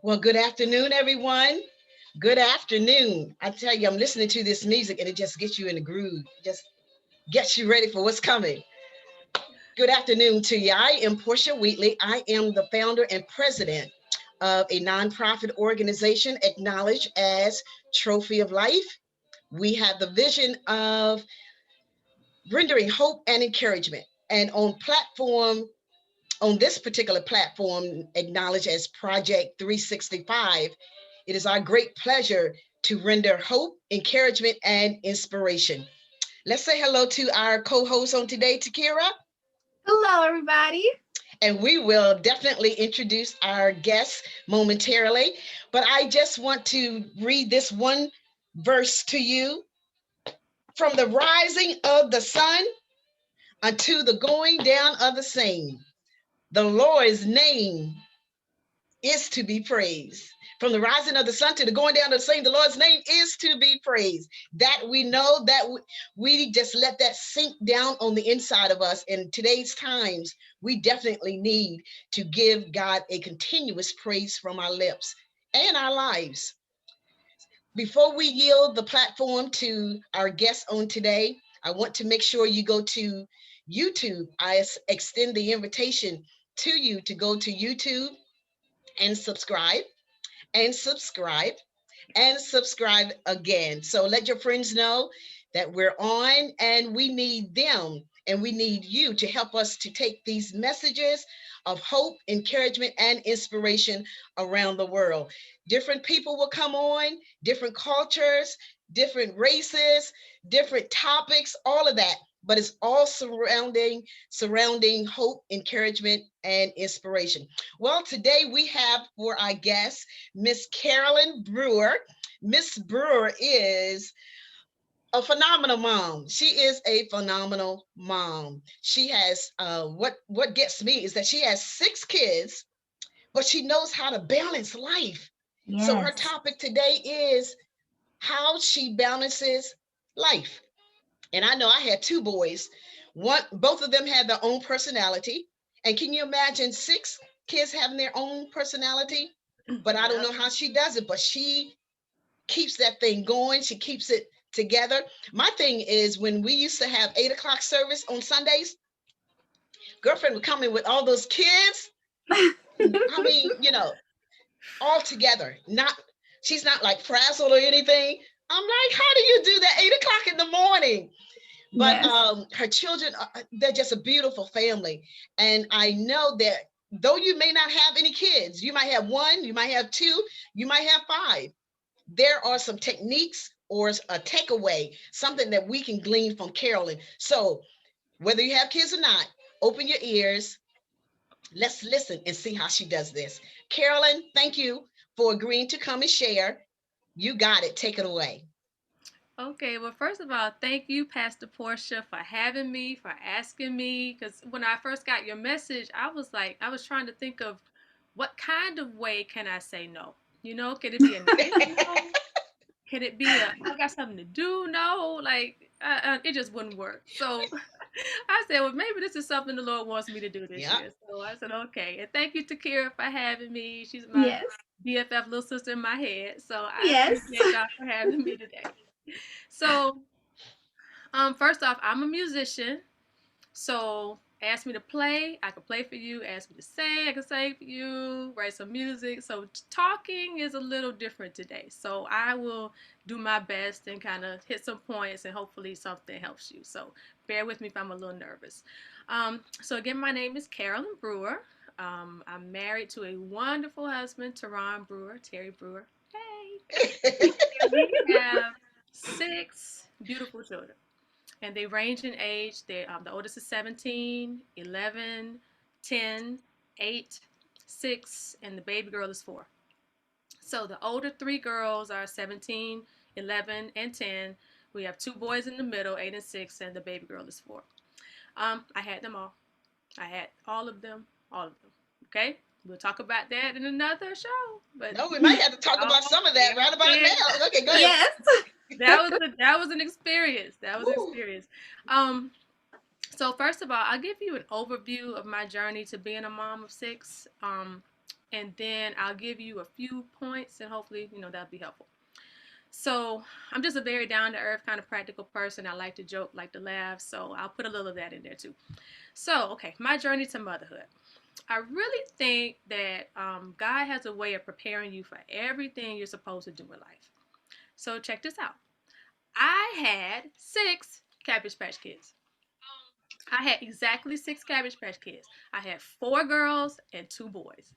Well, good afternoon, everyone. Good afternoon. I tell you, I'm listening to this music and it just gets you in the groove, just gets you ready for what's coming. Good afternoon to you. I am Portia Wheatley. I am the founder and president of a nonprofit organization acknowledged as Trophy of Life. We have the vision of rendering hope and encouragement. And on this particular platform, acknowledged as Project 365, it is our great pleasure to render hope, encouragement, and inspiration. Let's say hello to our co-host on today, Takira, Hello, everybody. and we will definitely introduce our guests momentarily. But I just want to read this one verse to you. From the rising of the sun unto the going down of the same, the Lord's name is to be praised. From the rising of the sun to the going down of the same, the Lord's name is to be praised. That we know, that we just let that sink down on the inside of us. In today's times, we definitely need to give God a continuous praise from our lips and our lives. Before we yield the platform to our guests on today, I want to make sure you go to YouTube. I extend the invitation to you to go to YouTube and subscribe and subscribe and subscribe again. So let your friends know that we're on and we need them and we need you to help us to take these messages of hope, encouragement, and inspiration around the world. Different people will come on, different cultures, different races, different topics, all of that. But it's all surrounding hope, encouragement, and inspiration. Well, today we have for our guest Miss Carolyn Brewer. Miss Brewer is a phenomenal mom. She is a phenomenal mom. She has what gets me is that she has 6 kids, but she knows how to balance life. So her Yes. topic today is how she balances life. And I know I had 2 boys. Both of them had their own personality. And can you imagine 6 kids having their own personality? But I don't Yep. know how she does it, but she keeps that thing going. She keeps it together. My thing is when we used to have 8 o'clock service on Sundays, girlfriend would come in with all those kids. I mean, all together. Not she's not like frazzled or anything. I'm like, how do you do that 8 o'clock in the morning? But Yes. her children, they're just a beautiful family. And I know that though you may not have any kids, you might have one, you might have two, you might have five. There are some techniques or a takeaway, something that we can glean from Carolyn. So whether you have kids or not, open your ears. Let's listen and see how she does this. Carolyn, thank you for agreeing to come and share. You got it. Take it away. Okay, well, first of all, thank you, Pastor Portia, for having me, for asking me. Because when I first got your message, I was trying to think of what kind of way can I say no? Can it be a nice no? Can it be I got something to do? No, it just wouldn't work. So I said, well, maybe this is something the Lord wants me to do this Yeah. year. So I said, okay. And thank you to Kira for having me. She's my Yes. BFF little sister in my head. So I Yes. appreciate y'all for having me today. So, first off, I'm a musician. So ask me to play, I can play for you. Ask me to sing, I can sing for you. Write some music. So talking is a little different today. So I will do my best and kind of hit some points, and hopefully something helps you. So bear with me if I'm a little nervous. So again, my name is Carolyn Brewer. I'm married to a wonderful husband, Terry Brewer. Hey, and we have 6 beautiful children, and they range in age. The oldest is 17, 11, 10, 8, 6, and the baby girl is 4. So the older 3 girls are 17, 11, and 10. We have 2 boys in the middle, 8 and 6, and the baby girl is 4. I had them all. I had all of them, all of them. Okay, we'll talk about that in another show. But No, we might have to talk about oh, some of they that are right about big. now. Okay, go ahead. Yes. That was an experience. That was an Woo. experience. Um, So first of all, I'll give you an overview of my journey to being a mom of 6. and then I'll give you a few points, and hopefully, that'll be helpful. So I'm just a very down to earth kind of practical person. I like to joke, like to laugh. So I'll put a little of that in there too. So, okay, my journey to motherhood. I really think that God has a way of preparing you for everything you're supposed to do in life. So check this out. I had 6 Cabbage Patch Kids. I had exactly 6 Cabbage Patch Kids. I had 4 girls and 2 boys.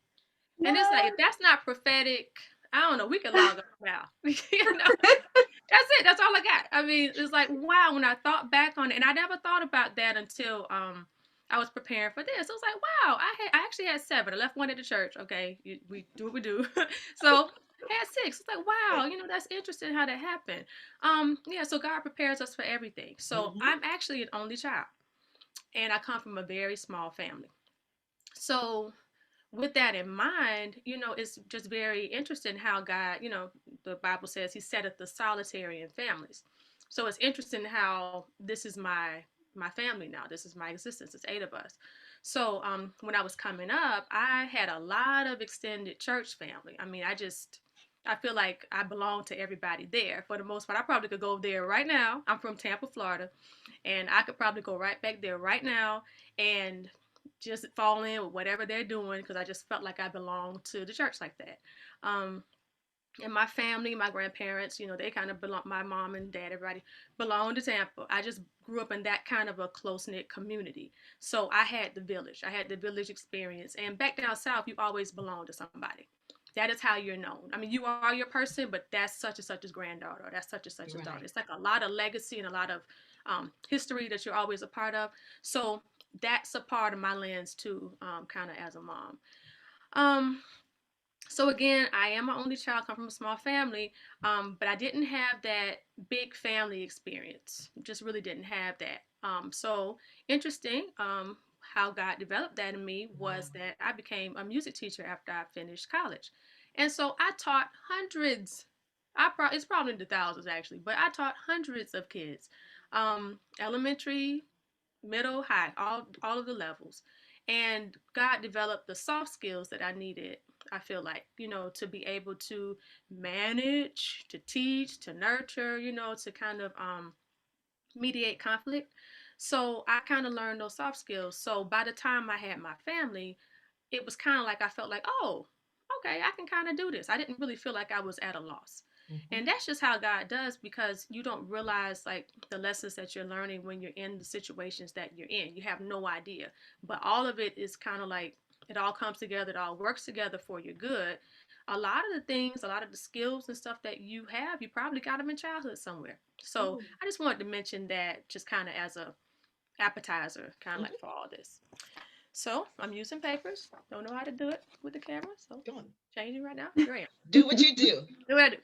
And it's like, if What? that's not prophetic, I don't know. We can log off now. That's it. That's all I got. I mean, it's like, wow, when I thought back on it, and I never thought about that until I was preparing for this. I was like, wow, I actually had 7. I left one at the church. Okay, we do what we do. So I had 6. It's like, wow, that's interesting how that happened. Yeah, so God prepares us for everything. So Mhm. I'm actually an only child, and I come from a very small family. So with that in mind, it's just very interesting how God, the Bible says he setteth the solitary in families. So it's interesting how this is my family now. This is my existence. It's 8 of us. So when I was coming up, I had a lot of extended church family. I mean, I feel like I belong to everybody there for the most part. I probably could go there right now. I'm from Tampa, Florida, and I could probably go right back there right now and just fall in with whatever they're doing because I just felt like I belonged to the church like that. Um, and my family, my grandparents, they kind of belong. My mom and dad, everybody belonged to Tampa. I just grew up in that kind of a close knit community. So I had the village. I had the village experience. And back down south, you always belong to somebody. That is how you're known. I mean, you are your person, but that's such and such's granddaughter, or that's such and such's daughter. Right. It's like a lot of legacy and a lot of history that you're always a part of. So that's a part of my lens too, kind of as a mom. Um, so again, I am my only child, come from a small family, but I didn't have that big family experience. Just really didn't have that. So interesting. How God developed that in me Wow. was that I became a music teacher after I finished college, and so I taught hundreds. It's probably in the thousands actually, but I taught hundreds of kids, elementary, middle, high, all of the levels. And God developed the soft skills that I needed, I feel like, to be able to manage, to teach, to nurture, to kind of mediate conflict. So I kind of learned those soft skills. So by the time I had my family, it was kind of like I felt like, oh, okay, I can kind of do this. I didn't really feel like I was at a loss. Mhm. And that's just how God does because you don't realize like the lessons that you're learning when you're in the situations that you're in. You have no idea. But all of it is kind of like it all comes together, it all works together for your good. A lot of the things, a lot of the skills and stuff that you have, you probably got them in childhood somewhere. So Mhm. I just wanted to mention that just kind of as a appetizer, kind of like Mhm. for all this. So I'm using papers. Don't know how to do it with the camera. So Go on. changing right now. Here I am. Do what you do. Do what I do.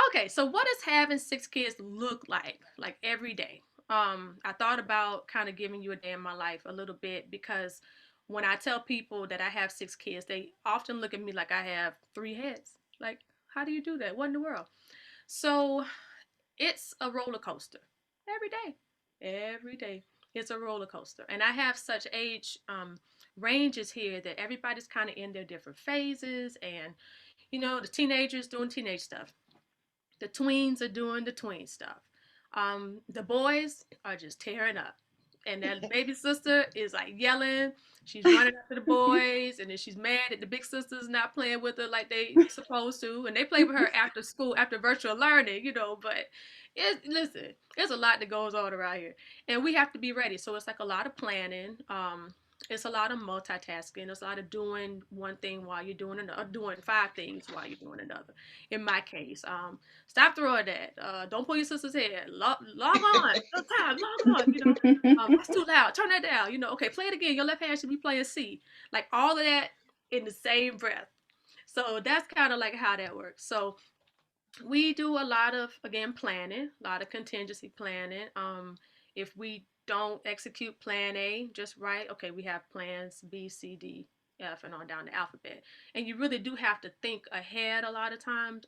Okay, so what does having 6 kids look like every day? I thought about kind of giving you a day in my life a little bit because when I tell people that I have 6 kids, they often look at me like I have 3 heads. Like, how do you do that? What in the world? So it's a roller coaster every day. Every day. It's a roller coaster. And I have such age ranges here that everybody's kind of in their different phases. And, the teenagers doing teenage stuff, the tweens are doing the tween stuff. The boys are just tearing up. And that baby sister is like yelling. She's running after the boys, and then she's mad that the big sister's not playing with her like they supposed to. And they play with her after school, after virtual learning, But listen, there's a lot that goes on around here, and we have to be ready. So it's like a lot of planning. It's a lot of multitasking. It's a lot of doing one thing while you're doing another, doing 5 things while you're doing another. In my case, stop throwing that. Don't pull your sister's head. Log on. No time. Log on. That's too loud. Turn that down. Okay, play it again. Your left hand should be playing C. Like all of that in the same breath. So that's kind of like how that works. So we do a lot of, again, planning, a lot of contingency planning. If we don't execute plan A just right, okay, we have plans B, C, D, F, and on down the alphabet. And you really do have to think ahead a lot of times.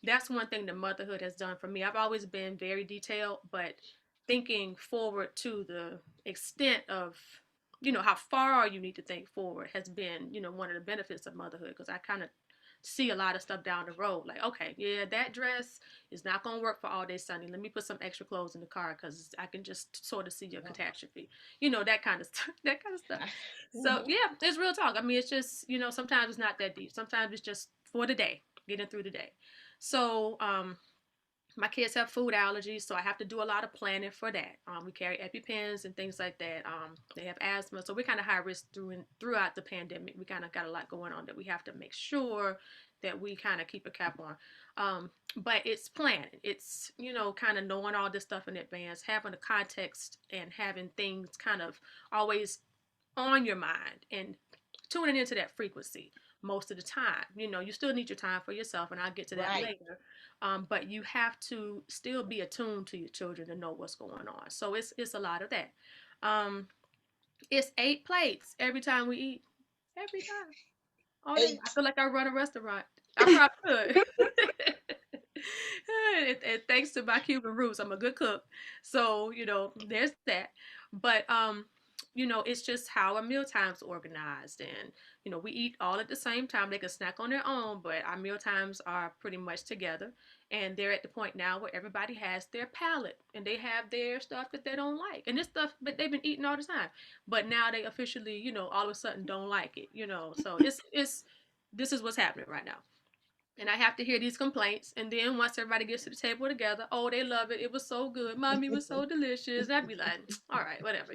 That's one thing that motherhood has done for me. I've always been very detailed, but thinking forward to the extent of how far you need to think forward has been, one of the benefits of motherhood, because I kind of see a lot of stuff down the road. Like, okay, yeah, that dress is not going to work for all day Sunday. Let me put some extra clothes in the car because I can just sort of see your catastrophe. That kind of stuff. That kind of stuff. So Mhm. yeah, it's real talk. I mean, it's just, sometimes it's not that deep. Sometimes it's just for the day, getting through the day. So my kids have food allergies, so I have to do a lot of planning for that. We carry EpiPens and things like that. They have asthma, so we're kind of high risk throughout the pandemic. We kind of got a lot going on that we have to make sure that we kind of keep a cap on. But it's planning. It's, kind of knowing all this stuff in advance, having a context and having things kind of always on your mind and tuning into that frequency most of the time. You still need your time for yourself, and I'll get to that Right. later. But you have to still be attuned to your children to know what's going on. So it's a lot of that. Um, it's 8 plates every time we eat. Every time. All day. I 8. feel like I run a restaurant. I probably could. And thanks to my Cuban roots, I'm a good cook. So, there's that. But it's just how our meal times organized. And, we eat all at the same time. They can snack on their own, but our meal times are pretty much together. And they're at the point now where everybody has their palate and they have their stuff that they don't like. And this stuff, but they've been eating all the time. But now they officially, all of a sudden don't like it. So it's this is what's happening right now. And I have to hear these complaints. And then once everybody gets to the table together, oh, they love it. It was so good. Mommy was so delicious. And I'd be like, all right, whatever.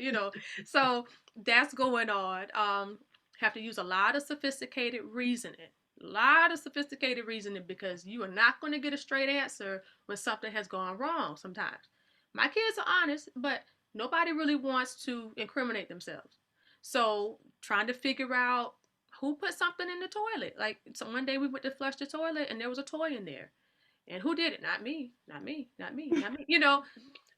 So that's going on. Have to use a lot of sophisticated reasoning. A lot of sophisticated reasoning, because you are not going to get a straight answer when something has gone wrong sometimes. My kids are honest, but nobody really wants to incriminate themselves. So trying to figure out who put something in the toilet. Like, so one day we went to flush the toilet and there was a toy in there. And who did it? Not me. Not me. Not me. Not me.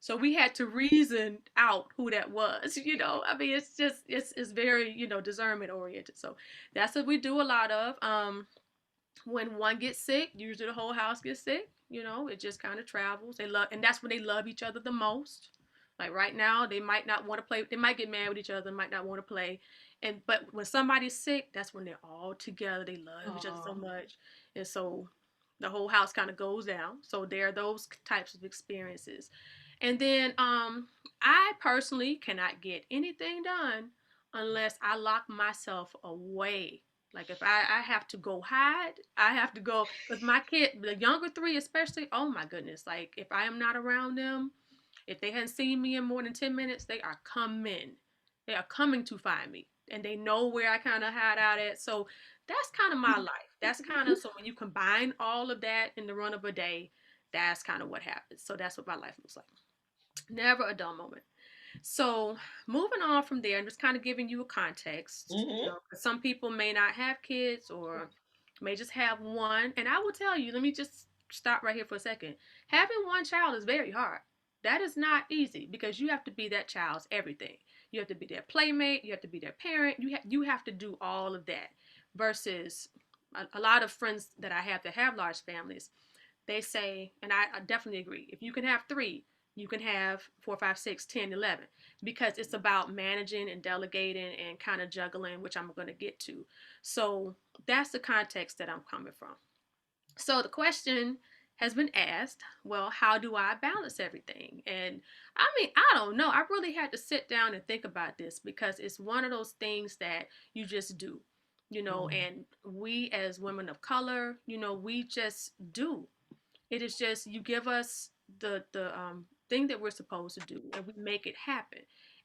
So we had to reason out who that was. I mean, it's just it's very, discernment oriented. So that's what we do a lot of. When one gets sick, usually the whole house gets sick. It just kind of travels. They love, and that's when they love each other the most. Like right now, they might not want to play. They might get mad with each other, might not want to play. But when somebody's sick, that's when they're all together. They love each other so much, and so the whole house kind of goes down. So there are those types of experiences. And then I personally cannot get anything done unless I lock myself away. Like if I have to go hide, I have to go, because my kid, the younger three especially, oh my goodness, like if I am not around them, if they hadn't seen me in more than 10 minutes, they are coming. They are coming to find me. And they know where I kind of hide out at. So that's kind of my life. That's kind of, so when you combine all of that in the run of a day, that's kind of what happens. So that's what my life looks like. Never a dull moment. So moving on from there, I'm just kind of giving you a context. Mhm. 'Cause some people may not have kids or may just have one. And I will tell you, let me just stop right here for a second. Having one child is very hard. That is not easy, because you have to be that child's everything. You have to be their playmate. You have to be their parent. You have to do all of that. Versus a lot of friends that I have that have large families, they say, and I definitely agree, if you can have three, you can have 4, 5, 6, 10, 11, because it's about managing and delegating and kind of juggling, which I'm going to get to. So that's the context that I'm coming from. So the question has been asked, well, how do I balance everything? And I mean, I don't know. I really had to sit down and think about this, because it's one of those things that you just do, and we as women of color, we just do. It is just, you give us the thing that we're supposed to do, and we make it happen.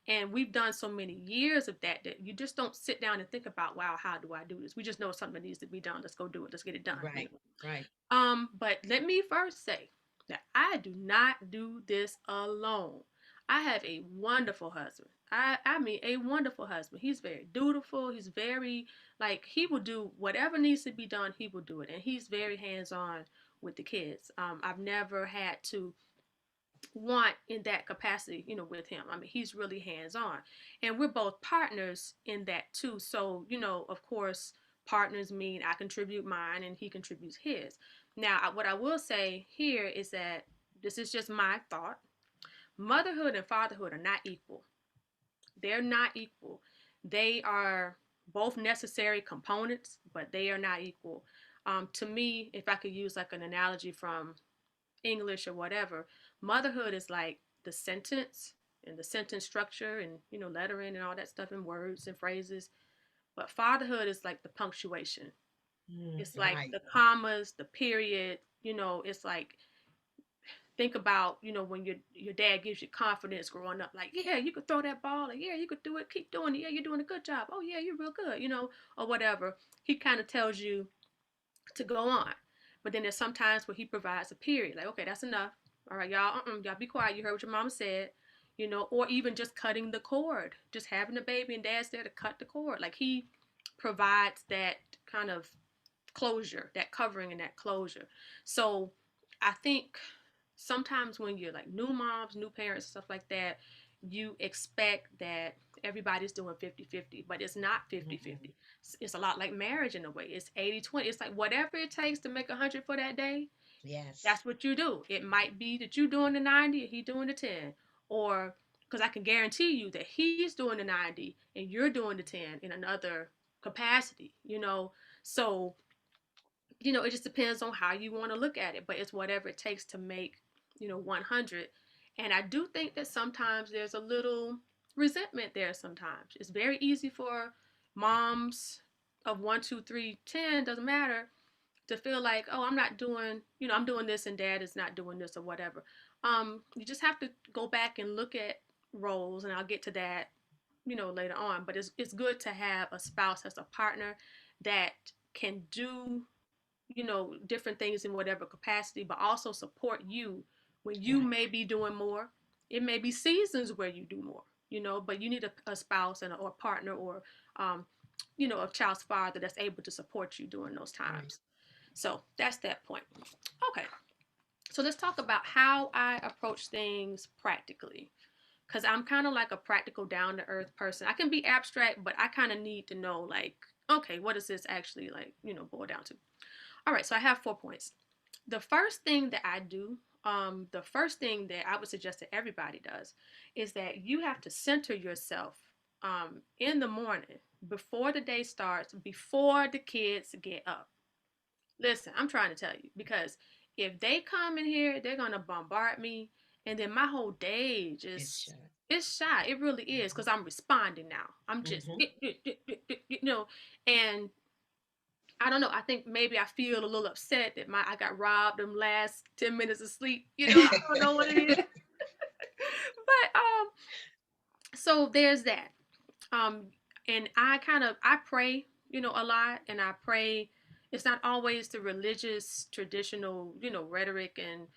And we've done so many years of that you just don't sit down and think about, wow, how do I do this? We just know something needs to be done. Let's go do it. Let's get it done. Right. Right. But let me first say that I do not do this alone. I have a wonderful husband. I mean, a wonderful husband. He's very dutiful. He's very, like, he will do whatever needs to be done. He will do it. And he's very hands-on with the kids. I've never had to want in that capacity, with him. I mean, he's really hands-on. And we're both partners in that too. So, of course, partners mean I contribute mine and he contributes his. Now, what I will say here is that this is just my thought. Motherhood and fatherhood are not equal. They're not equal. They are both necessary components, but they are not equal. To me, if I could use like an analogy from English or whatever, motherhood is like the sentence and the sentence structure and lettering and all that stuff and words and phrases. But fatherhood is like the punctuation. It's like Right. the commas, the period. It's like think about when your dad gives you confidence growing up, like yeah you could throw that ball, like yeah you could do it, keep doing it, yeah you're doing a good job, oh yeah you're real good, or whatever. He kind of tells you to go on. But then there's sometimes where he provides a period, like, okay, that's enough. All right, y'all, y'all be quiet. You heard what your mama said, or even just cutting the cord, just having a baby and dad's there to cut the cord. Like he provides that kind of closure, that covering and that closure. So I think sometimes when you're like new moms, new parents, stuff like that, you expect that everybody's doing 50-50, but it's not 50-50. It's a lot like marriage in a way. It's 80-20. It's like whatever it takes to make 100 for that day, Yes. that's what you do. It might be that you doing the 90 and he doing the 10, or because I can guarantee you that he's doing the 90 and you're doing the 10 in another capacity. So it just depends on how you want to look at it, but it's whatever it takes to make 100. And I do think that sometimes there's a little resentment there. Sometimes it's very easy for moms of 1, 2, 3, 10, doesn't matter, to feel like, oh, I'm not doing, I'm doing this and dad is not doing this or whatever. You just have to go back and look at roles, and I'll get to that later on. But it's good to have a spouse as a partner that can do different things in whatever capacity, but also support you when you Right. may be doing more. It may be seasons where you do more, but you need a spouse or a partner, or um, a child's father that's able to support you during those Right. times. So that's that point. Okay, so let's talk about how I approach things practically, because I'm kind of like a practical, down to earth person. I can be abstract, but I kind of need to know, like, okay, what does this actually, like, boil down to? All right, so I have 4 points. The first thing that I do, the first thing that I would suggest that everybody does, is that you have to center yourself in the morning, before the day starts, before the kids get up. Listen, I'm trying to tell you, because if they come in here, they're gonna bombard me, and then my whole day It's just, shut. it's shy. It really is, because I'm responding now. I'm just Mm-hmm. and I don't know. I think maybe I feel a little upset that I got robbed them last 10 minutes of sleep. I don't know what it is, but so there's that. Um, and I pray, a lot, and I pray. It's not always the religious, traditional, rhetoric and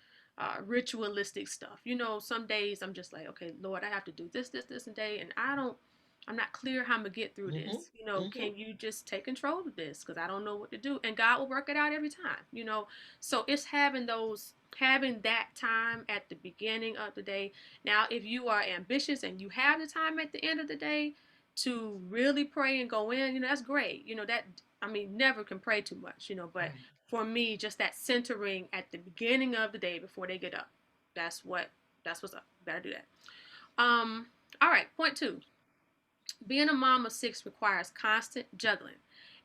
ritualistic stuff. Some days I'm just like, okay, Lord, I have to do this, this, this, and day, and I'm not clear how I'm gonna get through Mm-hmm. this. Mm-hmm. Can you just take control of this? Because I don't know what to do, and God will work it out every time. So it's having that time at the beginning of the day. Now, if you are ambitious and you have the time at the end of the day to really pray and go in, that's great. That, I mean, never can pray too much, but Right. for me, just that centering at the beginning of the day before they get up. That's what's up. You gotta do that. All right, point two. Being a mom of six requires constant juggling.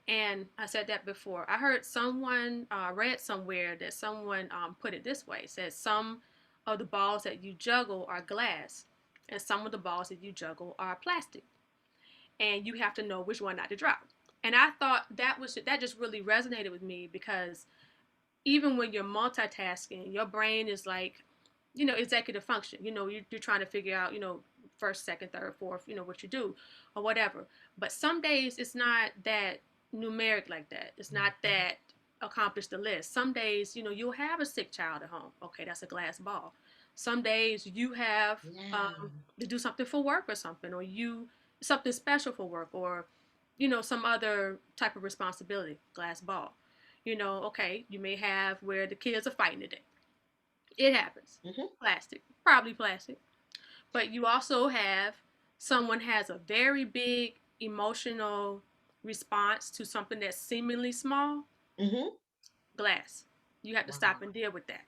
And I said that before. I heard someone, read somewhere that someone put it this way. It says some of the balls that you juggle are glass, and some of the balls that you juggle are plastic. And you have to know which one not to drop. And I thought that just really resonated with me, because even when you're multitasking, your brain is like, executive function. You're trying to figure out, first, second, third, fourth, what you do or whatever. But some days it's not that numeric like that. It's not that accomplish the list. Some days, you'll have a sick child at home. Okay, that's a glass ball. Some days you have Yeah. to do something for work or something, or you something special for work, or some other type of responsibility. Glass ball. Okay, you may have where the kids are fighting today. It happens. Mm-hmm. Plastic, probably plastic. But you also have someone has a very big emotional response to something that's seemingly small. Mm-hmm. Glass. You have to stop Wow. and deal with that.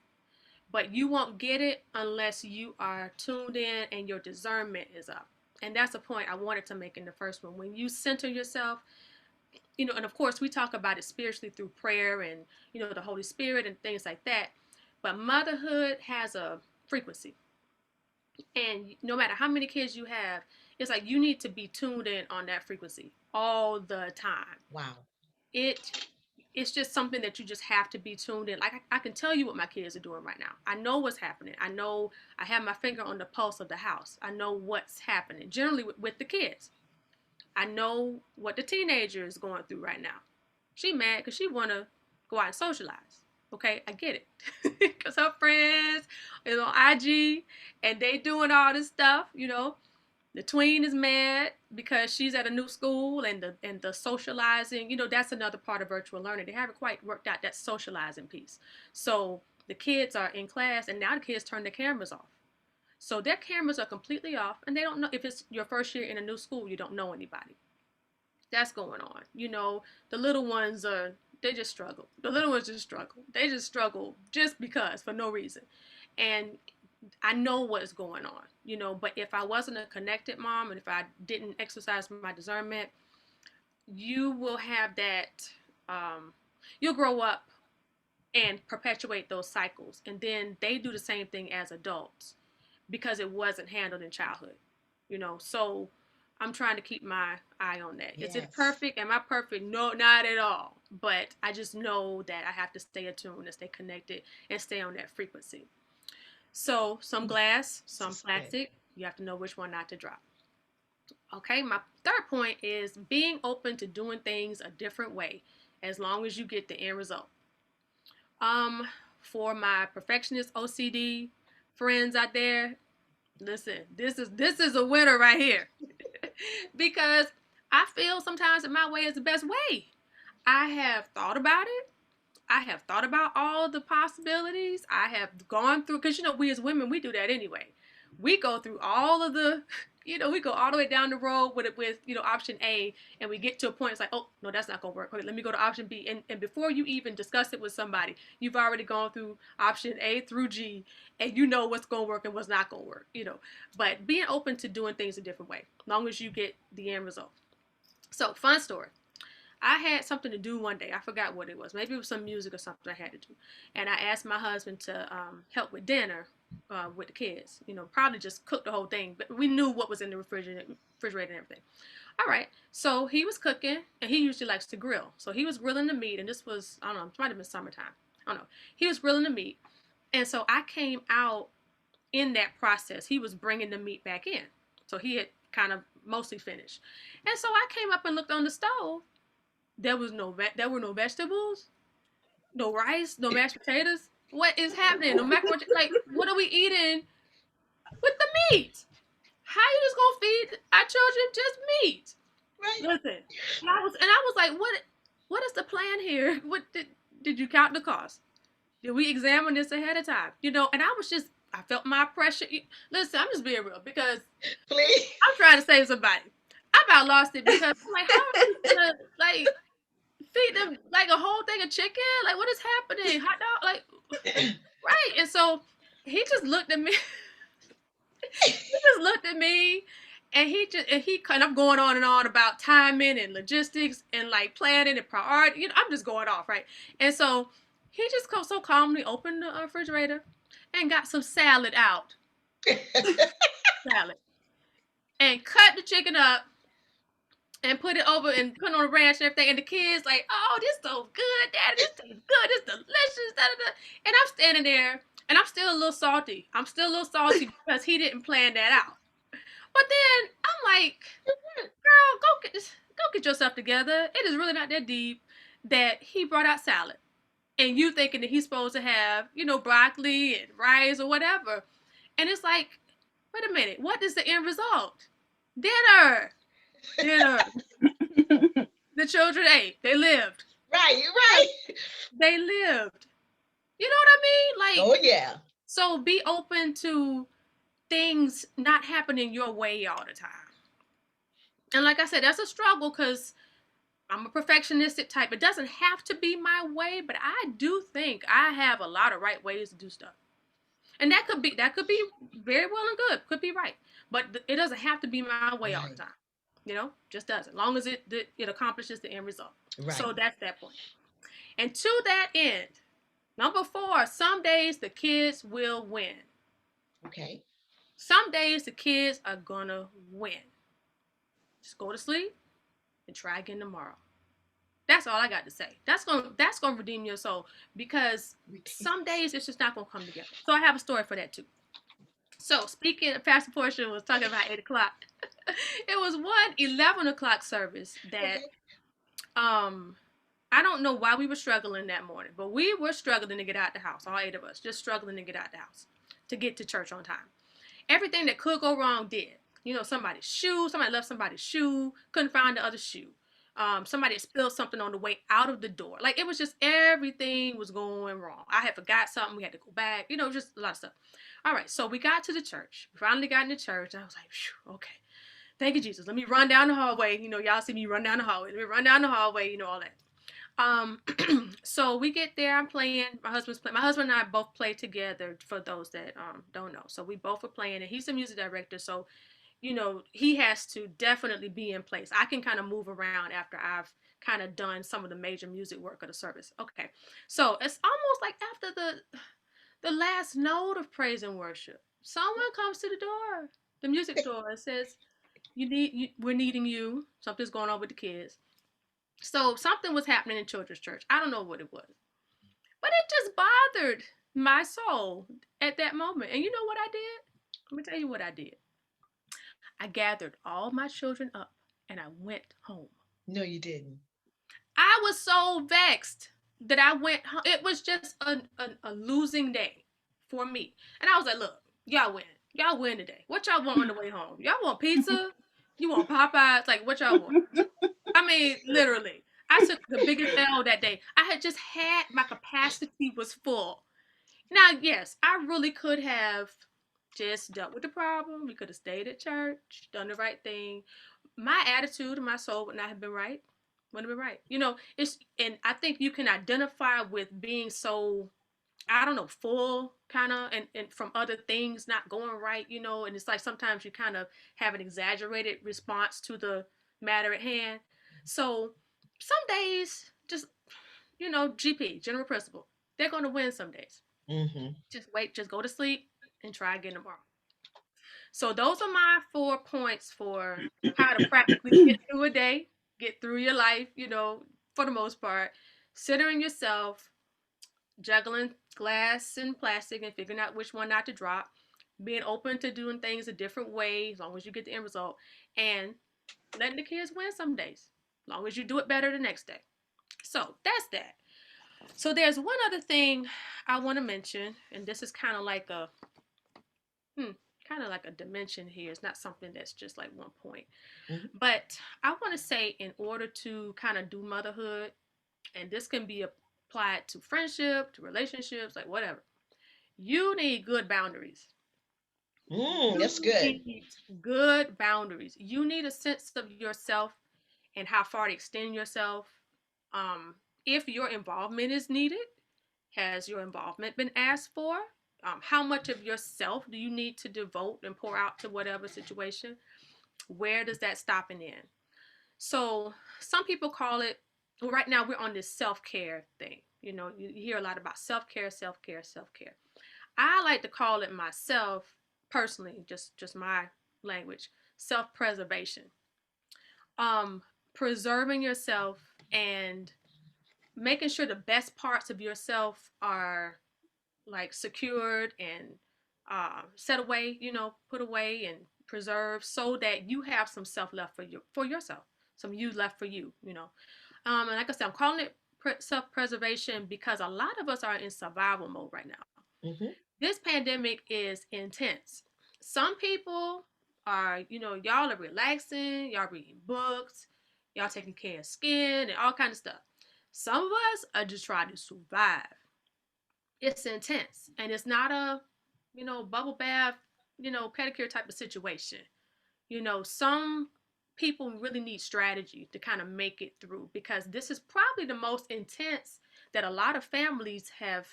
But you won't get it unless you are tuned in and your discernment is up. And that's a point I wanted to make in the first one. When you center yourself, and of course we talk about it spiritually through prayer and, the Holy Spirit and things like that. But motherhood has a frequency. And no matter how many kids you have, it's like you need to be tuned in on that frequency all the time. Wow. It's just something that you just have to be tuned in. Like I can tell you what my kids are doing right now. I know what's happening. I know I have my finger on the pulse of the house. I know what's happening generally with the kids. I know what the teenager is going through right now. She mad because she want to go out and socialize. Okay, I get it. Because her friends is on IG and they doing all this stuff, The tween is mad because she's at a new school and the socializing, that's another part of virtual learning. They haven't quite worked out that socializing piece. So the kids are in class and now the kids turn their cameras off. So their cameras are completely off and they don't know. If it's your first year in a new school, you don't know anybody. That's going on. The little ones they just struggle. The little ones just struggle. They just struggle just because, for no reason. And I know what's going on, but if I wasn't a connected mom and if I didn't exercise my discernment, you will have that, you'll grow up and perpetuate those cycles. And then they do the same thing as adults because it wasn't handled in childhood, So I'm trying to keep my eye on that. Yes. Is it perfect? Am I perfect? No, not at all. But I just know that I have to stay attuned and stay connected and stay on that frequency. So some glass, some plastic. You have to know which one not to drop. Okay, my third point is being open to doing things a different way as long as you get the end result. For my perfectionist OCD friends out there, listen, this is a winner right here. Because I feel sometimes that my way is the best way. I have thought about it. I have thought about all the possibilities. I have gone through, because we as women, we do that anyway. We go through all of the, we go all the way down the road with option A, and we get to a point, it's like, oh, no, that's not going to work. Okay, let me go to option B. And before you even discuss it with somebody, you've already gone through option A through G, and you know what's going to work and what's not going to work, But being open to doing things a different way, as long as you get the end result. So, fun story. I had something to do one day. I forgot what it was. Maybe it was some music or something I had to do. And I asked my husband to help with dinner with the kids. Probably just cook the whole thing. But we knew what was in the refrigerator and everything. All right. So he was cooking, and he usually likes to grill. So he was grilling the meat, and this was, I don't know, it might have been summertime. I don't know. He was grilling the meat. And so I came out in that process. He was bringing the meat back in. So he had kind of mostly finished. And so I came up and looked on the stove. There were no vegetables, no rice, no mashed potatoes. What is happening? No macaroni. Like, what are we eating with the meat? How you just gonna feed our children just meat? Right. Listen, and I was like, what is the plan here? What did you count the cost? Did we examine this ahead of time? And I felt my pressure. Listen, I'm just being real because please, I'm trying to save somebody. I about lost it because I'm like, how are we gonna feed them like a whole thing of chicken? Like, what is happening? Hot dog? Like, right. And so he just looked at me. And I'm going on and on about timing and logistics and like planning and priority. I'm just going off, right? And so he just so calmly opened the refrigerator and got some salad out. Salad. And cut the chicken up and put it over and put it on a ranch and everything. And the kids like, oh, this so good, Daddy. This tastes good. This delicious. Da, da, da. And I'm standing there and I'm still a little salty. Because he didn't plan that out. But then I'm like, girl, go get yourself together. It is really not that deep that he brought out salad. And you thinking that he's supposed to have, broccoli and rice or whatever. And it's like, wait a minute, what is the end result? Dinner. The children ate. They lived. Right, you're right. They lived. You know what I mean? Like, oh yeah. So be open to things not happening your way all the time. And like I said, that's a struggle because I'm a perfectionistic type. It doesn't have to be my way, but I do think I have a lot of right ways to do stuff. And that could be very well and good, could be right, but it doesn't have to be my way all the Right. time. Just doesn't. Long as it accomplishes the end result. Right. So that's that point. And to that end, number 4, some days the kids will win. Okay. Some days the kids are gonna win. Just go to sleep and try again tomorrow. That's all I got to say. That's gonna redeem your soul, because some days it's just not gonna come together. So I have a story for that too. So speaking, Pastor Portia was talking about 8 o'clock. It was one 11 o'clock service that Okay. um I don't know why we were struggling that morning, but we were struggling to get out the house. All 8 of us just struggling to get out the house to get to church on time. Everything that could go wrong did. Somebody left somebody's shoe, couldn't find the other shoe. Somebody had spilled something on the way out of the door. Like, it was just, everything was going wrong. I had forgot something. We had to go back. Just a lot of stuff. All right, so we got to the church. We finally got into church. I was like, okay. Thank you, Jesus. Let me run down the hallway. Y'all see me run down the hallway. Let me run down the hallway, all that. So we get there. I'm playing. My husband's playing. My husband and I both play together, for those that don't know. So we both were playing, and he's a music director. So he has to definitely be in place. I can kind of move around after I've kind of done some of the major music work of the service. Okay. So it's almost like after the last note of praise and worship, someone comes to the door, the music door, and says, we're needing you. Something's going on with the kids. So something was happening in children's church. I don't know what it was, but it just bothered my soul at that moment. And you know what I did? Let me tell you what I did. I gathered all my children up and I went home. No, you didn't. I was so vexed that I went home. It was just a losing day for me. And I was like, look, y'all win. Y'all win today. What y'all want on the way home? Y'all want pizza? You want Popeyes? Like, what y'all want? I mean, literally. I took the biggest L that day. I had just had, my capacity was full. Now, yes, I really could have just dealt with the problem. We could have stayed at church, done the right thing. My attitude and my soul would not have been right. Wouldn't have been right. And I think you can identify with being so, I don't know, full kind of, and from other things not going right, and it's like sometimes you kind of have an exaggerated response to the matter at hand. So some days, just, GP, general principle, they're going to win some days. Mm-hmm. Just wait, just go to sleep and try again tomorrow. So those are my 4 points for how to practically get through a day, get through your life, for the most part. Centering yourself, juggling glass and plastic and figuring out which one not to drop, being open to doing things a different way as long as you get the end result, and letting the kids win some days, as long as you do it better the next day. So that's that. So there's one other thing I want to mention, and this is kind of like a dimension here. It's not something that's just like one point. Mm-hmm. But I want to say, in order to kind of do motherhood, and this can be applied to friendship, to relationships, like whatever, you need good boundaries. That's You good. need good boundaries. You need a sense of yourself and how far to extend yourself. If your involvement is needed, has your involvement been asked for? How much of yourself do you need to devote and pour out to whatever situation? Where does that stop and end? So some people call it, well, right now we're on this self-care thing. You hear a lot about self-care, self-care, self-care. I like to call it myself, personally, just my language, self-preservation. Preserving yourself and making sure the best parts of yourself are like secured and set away, put away and preserved, so that you have some self left for yourself, some you left for you. And like I said, I'm calling it self-preservation because a lot of us are in survival mode right now. Mm-hmm. This pandemic is intense. Some people are, y'all are relaxing, y'all reading books, y'all taking care of skin and all kind of stuff. Some of us are just trying to survive. It's intense, and it's not a, bubble bath, pedicure type of situation. Some people really need strategy to kind of make it through, because this is probably the most intense that a lot of families have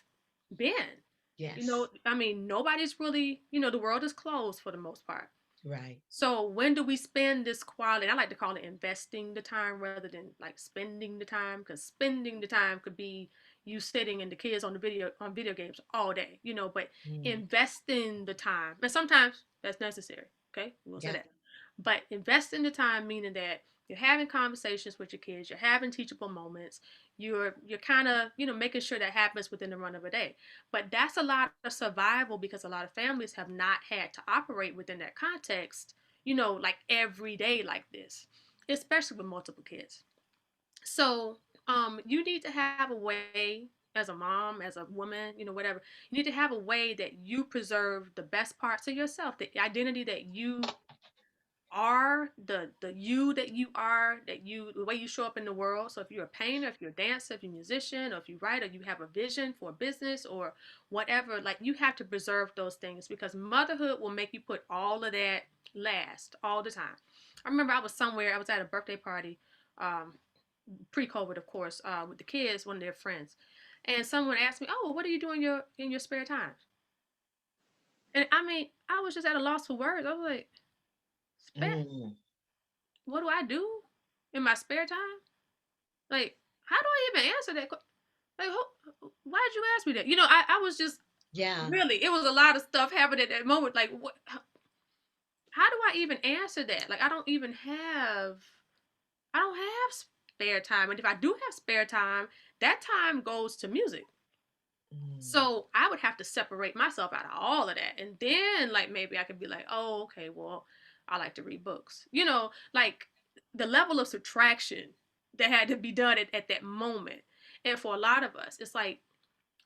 been. Yes. I mean, nobody's really, the world is closed for the most part. Right. So when do we spend this quality? I like to call it investing the time rather than like spending the time, because spending the time could be you sitting and the kids on video games all day, but Mm. investing the time, and sometimes that's necessary. Okay, we will say Yeah. that. But investing the time meaning that you're having conversations with your kids, you're having teachable moments, you're kind of, making sure that happens within the run of a day. But that's a lot of survival because a lot of families have not had to operate within that context, like every day like this, especially with multiple kids. So, you need to have a way as a mom, as a woman, whatever. You need to have a way that you preserve the best parts of yourself, the identity that you are, the you that you are, the way you show up in the world. So if you're a painter, if you're a dancer, if you're a musician, or if you write, or you have a vision for a business or whatever, like you have to preserve those things, because motherhood will make you put all of that last all the time. I remember I was somewhere, I was at a birthday party, um, pre-COVID, of course, with the kids, one of their friends, and someone asked me, "Oh, what do you do in your spare time?" And I mean, I was just at a loss for words. I was like, "Spare? Mm. What do I do in my spare time? Like, how do I even answer that? Like, why did you ask me that?" I was just Yeah. really, it was a lot of stuff happening at that moment. Like, what? How do I even answer that? Like, I don't have spare time, and if I do have spare time, that time goes to music. Mm. So I would have to separate myself out of all of that. And then like maybe I could be like, oh, okay, well, I like to read books. Like the level of subtraction that had to be done at that moment. And for a lot of us, it's like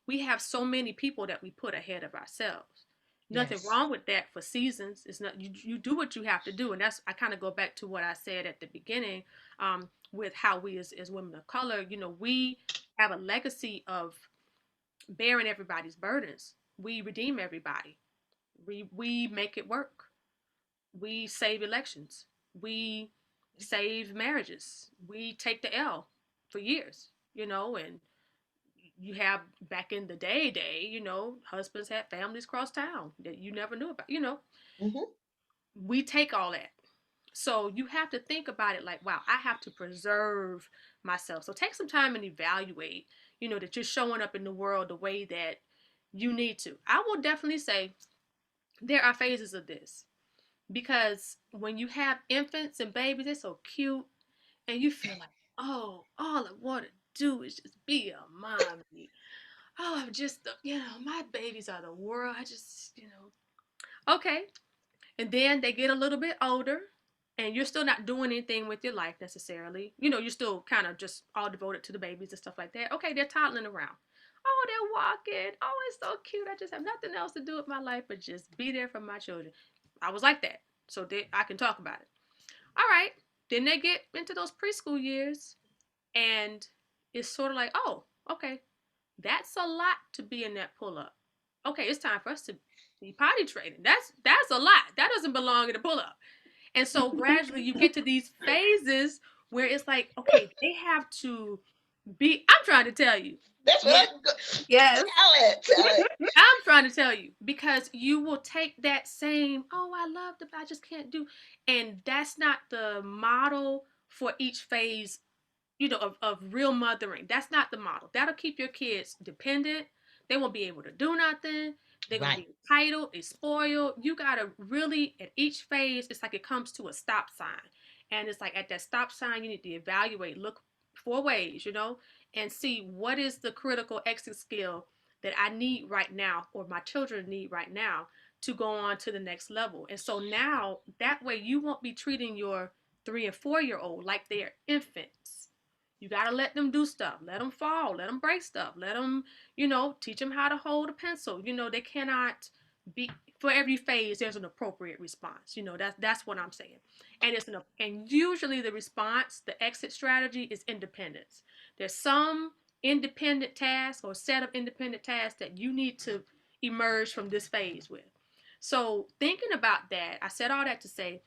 we have so many people that we put ahead of ourselves. Nothing Yes. wrong with that for seasons. It's not, you do what you have to do. And that's, I kind of go back to what I said at the beginning, with how we as women of color, we have a legacy of bearing everybody's burdens. We redeem everybody. We make it work. We save elections. We save marriages. We take the L for years, and you have back in the day, husbands had families cross town that you never knew about, Mm-hmm. we take all that. So you have to think about it like, wow, I have to preserve myself. So take some time and evaluate, that you're showing up in the world the way that you need to. I will definitely say there are phases of this, because when you have infants and babies, they're so cute, and you feel like, oh, all I want to do is just be a mommy. Oh, I'm just, my babies are the world. I just, okay. And then they get a little bit older, and you're still not doing anything with your life necessarily. You're still kind of just all devoted to the babies and stuff like that. Okay, they're toddling around. Oh, they're walking. Oh, it's so cute. I just have nothing else to do with my life but just be there for my children. I was like that. So I can talk about it. All right. Then they get into those preschool years, and it's sort of like, oh, okay, that's a lot to be in that pull up. Okay, it's time for us to be potty training. That's a lot. That doesn't belong in the pull up. And so gradually you get to these phases where it's like, okay, they have to be. I'm trying to tell you. That's Yeah, what I'm. Yes. Tell it. Tell it. I'm trying to tell you, because you will take that same, oh, I love the, I just can't do, and that's not the model for each phase, of real mothering. That's not the model. That'll keep your kids dependent. They won't be able to do nothing. They're gonna Right. be entitled, they spoiled. You gotta really, at each phase, it's like it comes to a stop sign. And it's like at that stop sign, you need to evaluate, look for ways, and see what is the critical exit skill that I need right now, or my children need right now, to go on to the next level. And so now that way you won't be treating your 3 and 4 year old like they're infants. You got to let them do stuff. Let them fall. Let them break stuff. Let them, teach them how to hold a pencil. They cannot be, for every phase there's an appropriate response. That's what I'm saying. And usually the response, the exit strategy is independence. There's some independent task or set of independent tasks that you need to emerge from this phase with. So thinking about that, I said all that to say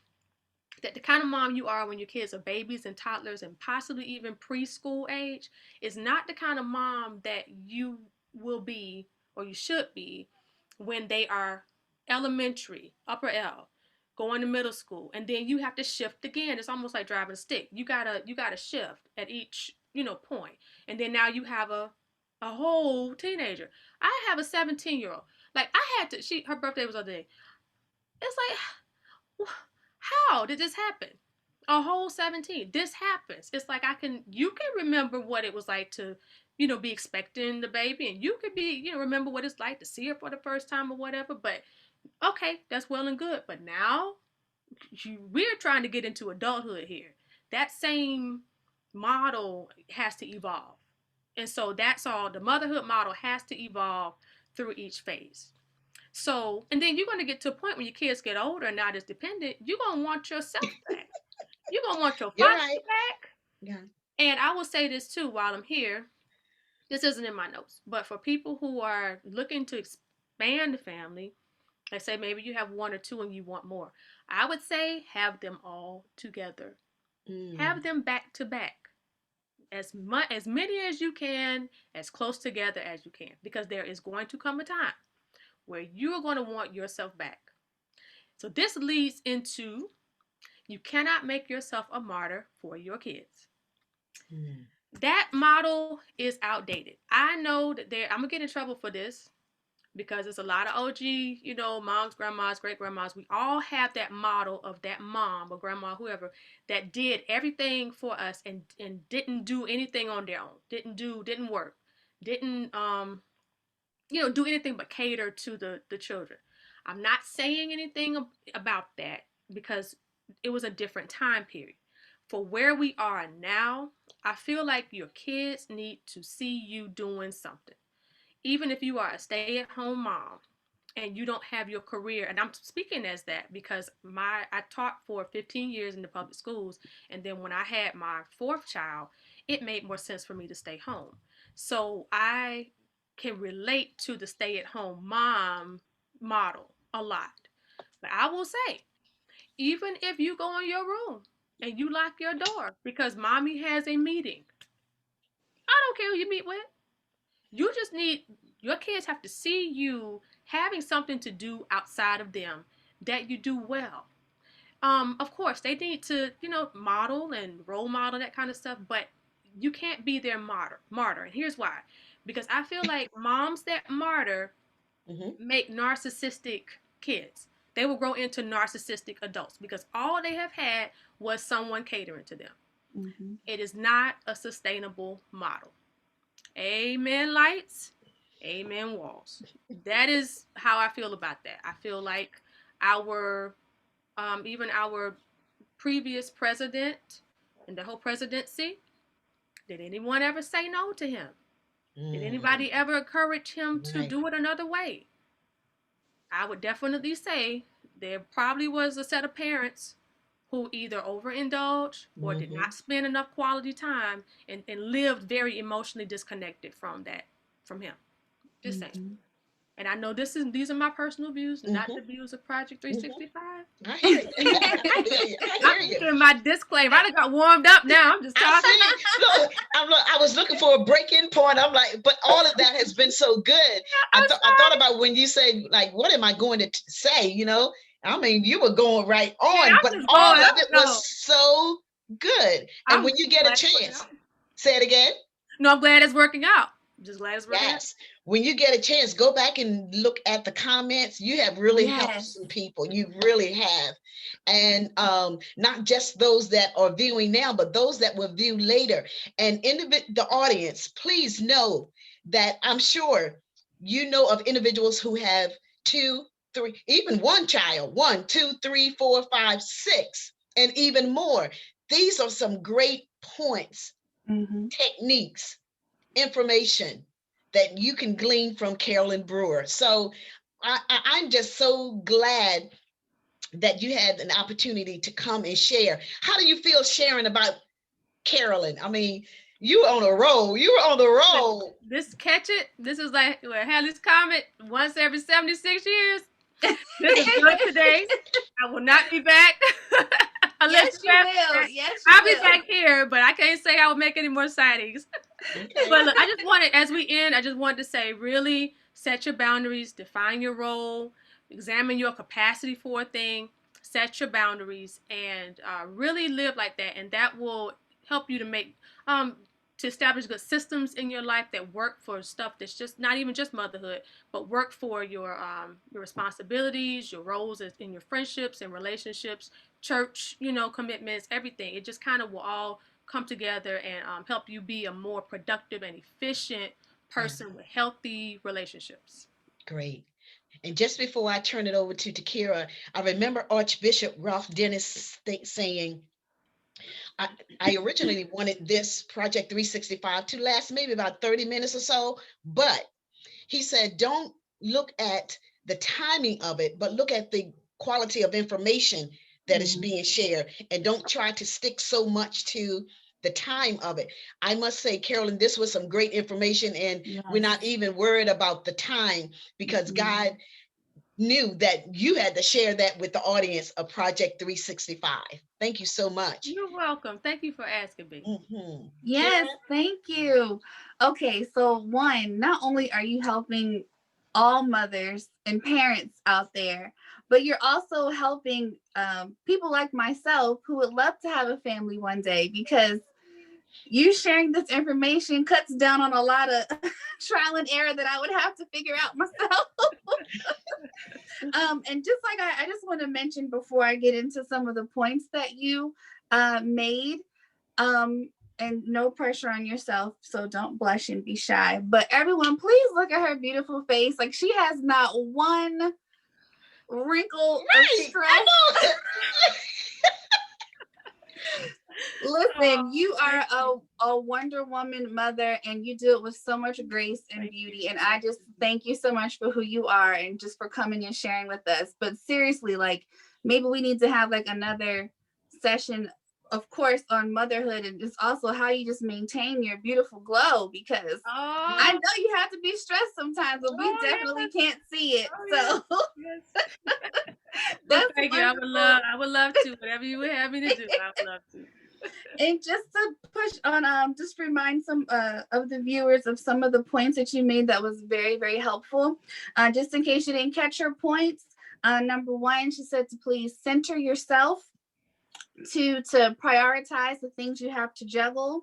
that the kind of mom you are when your kids are babies and toddlers and possibly even preschool age is not the kind of mom that you will be or you should be when they are elementary, upper L, going to middle school, and then you have to shift again. It's almost like driving a stick. You gotta shift at each, point. And then now you have a whole teenager. I have a 17-year-old. Like I had to her birthday was the other day. It's like how did this happen? A whole 17. This happens. It's like you can remember what it was like to, be expecting the baby, and you could be, remember what it's like to see her for the first time or whatever. But okay, that's well and good. But now we're trying to get into adulthood here. That same model has to evolve. And so that's all. The motherhood model has to evolve through each phase. So, and then you're going to get to a point when your kids get older and not as dependent, you're going to want yourself back. You're going to want your You're foster right. back. Yeah. And I will say this too while I'm here. This isn't in my notes, but for people who are looking to expand the family, let's say maybe you have one or two and you want more, I would say have them all together. Have them back to back. As many as you can, as close together as you can, because there is going to come a time where you're going to want yourself back. So this leads into you cannot make yourself a martyr for your kids. That model is outdated. I know that I'm gonna get in trouble for this because there's a lot of OG, moms, grandmas, great grandmas. We all have that model of that mom or grandma, whoever, that did everything for us and didn't do anything on their own. Didn't work. Didn't do anything but cater to the children. I'm not saying anything about that because it was a different time period. For where we are now, I feel like your kids need to see you doing something. Even if you are a stay-at-home mom and you don't have your career, and I'm speaking as that because I taught for 15 years in the public schools, and then when I had my fourth child, it made more sense for me to stay home. So I can relate to the stay-at-home mom model a lot. But I will say, even if you go in your room and you lock your door because mommy has a meeting, I don't care who you meet with. You just need, your kids have to see you having something to do outside of them that you do well. Of course, they need to, model and role model, that kind of stuff, but you can't be their martyr. And here's why. Because I feel like moms that martyr make narcissistic kids. They will grow into narcissistic adults because all they have had was someone catering to them. It is not a sustainable model. Amen, lights. Amen, walls. That is how I feel about that. I feel like even our previous president and the whole presidency, did anyone ever say no to him? Did anybody ever encourage him to do it another way? I would definitely say there probably was a set of parents who either overindulged or did not spend enough quality time and lived very emotionally disconnected from him. Just saying. And I know these are my personal views, not the views of Project 365. I hear you. I hear you. I'm getting my disclaimer. I got warmed up now. I'm just talking. Look, I was looking for a break-in point. I'm like, but all of that has been so good. I thought about when you say, like, what am I going to say? I mean, you were going right on, but all of it was so good. And when you get a chance, say it again. No, I'm glad it's working out. I'm just glad it's working out. When you get a chance, go back and look at the comments. You have really helped some people. You really have. And not just those that are viewing now, but those that will view later. And the audience, please know that I'm sure you know of individuals who have 2, 3, even one child, 1, 2, 3, 4, 5, 6, and even more. These are some great points, techniques, information that you can glean from Carolyn Brewer. So I'm just so glad that you had an opportunity to come and share. How do you feel sharing about Carolyn? I mean, you were on a roll. You were on the roll. Catch it. This is like Halley's Comet once every 76 years. This is good today. I will not be back. Yes, you will. Yes, I'll be back here, but I can't say I will make any more sightings. Okay. But look, as we end, I just wanted to say, really Set your boundaries, define your role, examine your capacity for a thing, set your boundaries, and really live like that. And that will help you to to establish good systems in your life that work for stuff that's just not even just motherhood, but work for your responsibilities, your roles in your friendships and relationships, church, commitments, everything. It just kind of will all come together and help you be a more productive and efficient person with healthy relationships. Great. And just before I turn it over to Takira, I remember Archbishop Ralph Dennis saying, I originally wanted this Project 365 to last maybe about 30 minutes or so, but he said, don't look at the timing of it, but look at the quality of information that is being shared, and don't try to stick so much to the time of it. I must say, Carolyn, this was some great information, and we're not even worried about the time, because God knew that you had to share that with the audience of Project 365. Thank you so much. You're welcome. Thank you for asking me. Yes, thank you. Okay, so one, not only are you helping all mothers and parents out there, but you're also helping people like myself who would love to have a family one day, because you sharing this information cuts down on a lot of trial and error that I would have to figure out myself. And just like I just want to mention before I get into some of the points that you made, and no pressure on yourself, so don't blush and be shy. But everyone, please look at her beautiful face. Like, she has not one wrinkle of stress. Listen, you are a Wonder Woman mother, and you do it with so much grace and beauty. And I just thank you so much for who you are and just for coming and sharing with us. But seriously, like, maybe we need to have like another session, of course, on motherhood, and just also how you just maintain your beautiful glow, because I know you have to be stressed sometimes, but we definitely can't see it. Well, thank you. I would love to. Whatever you would have me to do, I would love to. And just to push on, just remind some of the viewers of some of the points that you made that was very, very helpful. Just in case you didn't catch her points, number one, she said to please center yourself, to prioritize the things you have to juggle.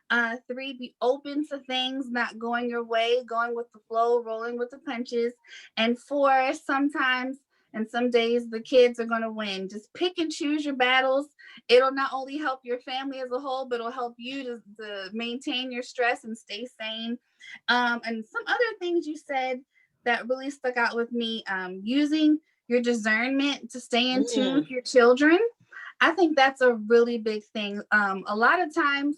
3, be open to things not going your way, going with the flow, rolling with the punches. And 4, sometimes and some days the kids are going to win. Just pick and choose your battles. It'll not only help your family as a whole, but it'll help you to maintain your stress and stay sane. And some other things you said that really stuck out with me, using your discernment to stay in tune with your children. I think that's a really big thing. A lot of times,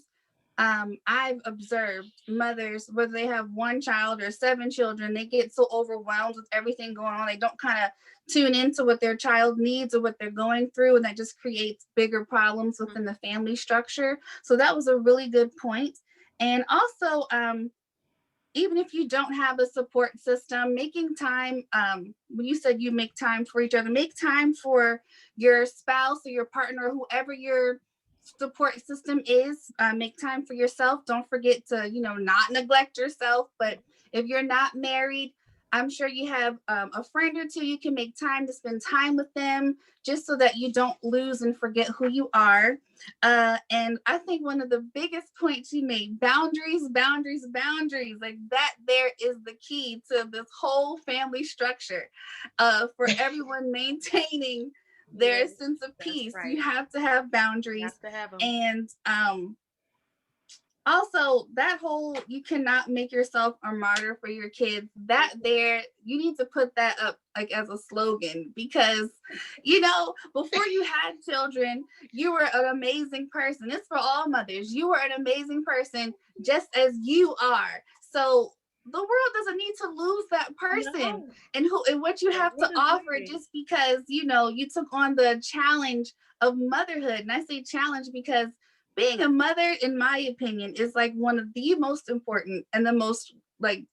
I've observed mothers, whether they have one child or 7 children, they get so overwhelmed with everything going on. They don't kind of tune into what their child needs or what they're going through. And that just creates bigger problems within the family structure. So that was a really good point. And also, even if you don't have a support system, making time, when you said you make time for each other, make time for your spouse or your partner, whoever your support system is. Make time for yourself. Don't forget to, not neglect yourself. But if you're not married, I'm sure you have a friend or two you can make time to spend time with them, just so that you don't lose and forget who you are. And I think one of the biggest points you made, boundaries, boundaries, boundaries, like that there is the key to this whole family structure, for everyone maintaining their sense of peace. Right. You have to have boundaries. You have to have them. And also, that whole, you cannot make yourself a martyr for your kids, that there, you need to put that up like as a slogan, because before you had children, you were an amazing person. It's for all mothers. You were an amazing person just as you are. So the world doesn't need to lose that person and what you have to offer, just because you took on the challenge of motherhood. And I say challenge because being a mother, in my opinion, is like one of the most important and the most, like,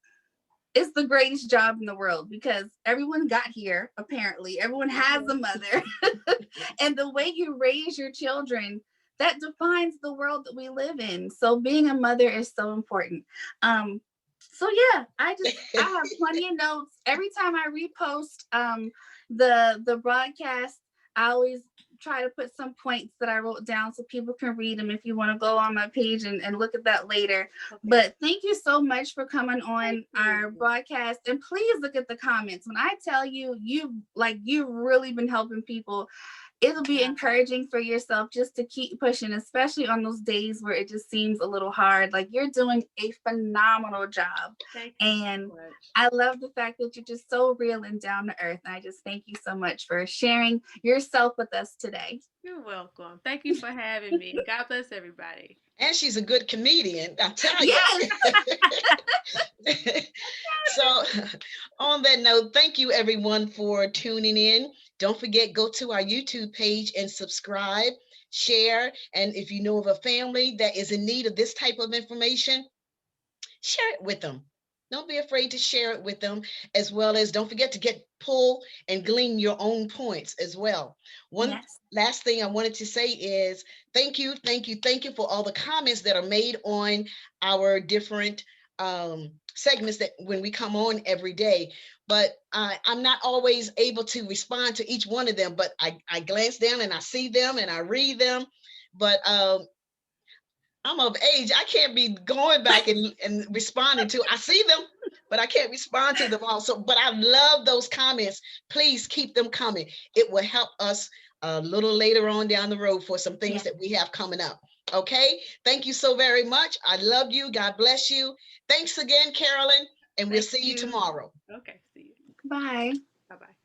it's the greatest job in the world, because everyone got here. Apparently everyone has a mother. And the way you raise your children, that defines the world that we live in. So being a mother is so important. So yeah, I have plenty of notes. Every time I repost the broadcast, I always try to put some points that I wrote down so people can read them if you want to go on my page and look at that later. Okay. But thank you so much for coming on our broadcast. And please look at the comments. When I tell you, you've really been helping people. It'll be encouraging for yourself just to keep pushing, especially on those days where it just seems a little hard. Like, you're doing a phenomenal job. Thank you And so much. I love the fact that you're just so real and down to earth. And I just thank you so much for sharing yourself with us today. You're welcome. Thank you for having me. God bless everybody. And she's a good comedian, I'll tell you. Yes. So, on that note, thank you everyone for tuning in. Don't forget, go to our YouTube page and subscribe, share. And if you know of a family that is in need of this type of information, share it with them. Don't be afraid to share it with them, as well as don't forget to get pull and glean your own points as well. One last thing I wanted to say is thank you, thank you, thank you for all the comments that are made on our different segments that when we come on every day. But I'm not always able to respond to each one of them, but I glance down and I see them and I read them. But I'm of age. I can't be going back and responding to. I see them, but I can't respond to them all. So, but I love those comments. Please keep them coming. It will help us a little later on down the road for some things that we have coming up. Okay. Thank you so very much. I love you. God bless you. Thanks again, Carolyn. And we'll see you tomorrow. Okay. See you. Bye. Bye-bye.